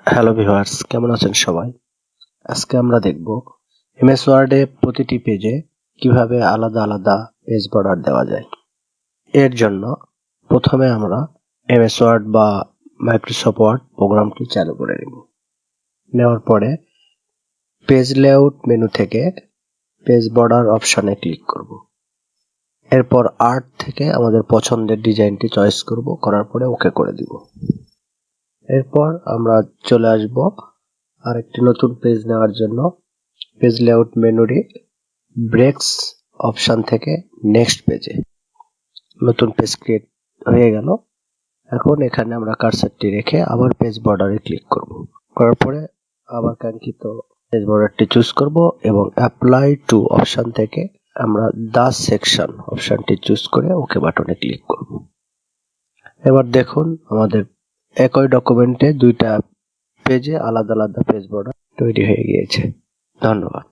Hello viewers, কেমন আছেন সবাই? আজকে আমরা দেখব এমএস ওয়ার্ডে প্রতিটি পেজে কিভাবে আলাদা আলাদা পেজ বর্ডার দেওয়া যায়। এর জন্য প্রথমে আমরা এমএস ওয়ার্ড বা মাইক্রোসফট ওয়ার্ড প্রোগ্রামটি চালু করে নেব। নেওয়ার পরে পেজ লেআউট মেনু থেকে পেজ বর্ডার অপশনে ক্লিক করব। এরপর আর্ট থেকে আমাদের পছন্দের ডিজাইনটি চয়েস করব, করার পরে ওকে করে দিব। এরপর আমরা চলে আসব আরেকটি নতুন পেজ নেওয়ার জন্য পেজ লেআউট মেনুরে ব্রেকস অপশন থেকে নেক্সট পেজে নতুন পেজ ক্রিয়েট হয়ে গেল। এখন এখানে আমরা কার্সারটি রেখে আবার পেজ বর্ডারে ক্লিক করব। করার পরে আবার কাঙ্ক্ষিত পেজ বর্ডারটি চুজ করব এবং অ্যাপ্লাই টু অপশন থেকে আমরা দা সেকশন অপশনটি চুজ করে ওকে বাটনে ক্লিক করব। এবার দেখুন আমাদের একই ডকুমেন্টে দুইটা পেজে আলাদা আলাদা পেজ বর্ডার তৈরি হয়ে গিয়েছে। ধন্যবাদ।